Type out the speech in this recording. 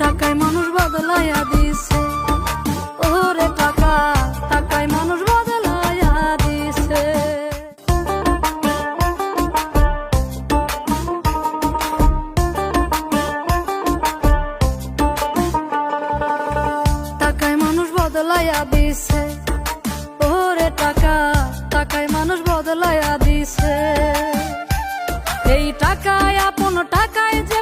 টাকায় মানুষ বদলাইয়া দিছে, ওরে টাকা টাকায় মানুষ বদলাইয়া দিছে। টাকায় মানুষ বদলাইয়া দিছে, ওরে টাকা টাকায় মানুষ বদলাইয়া দিছে। এই টাকায় আপন টাকায় যে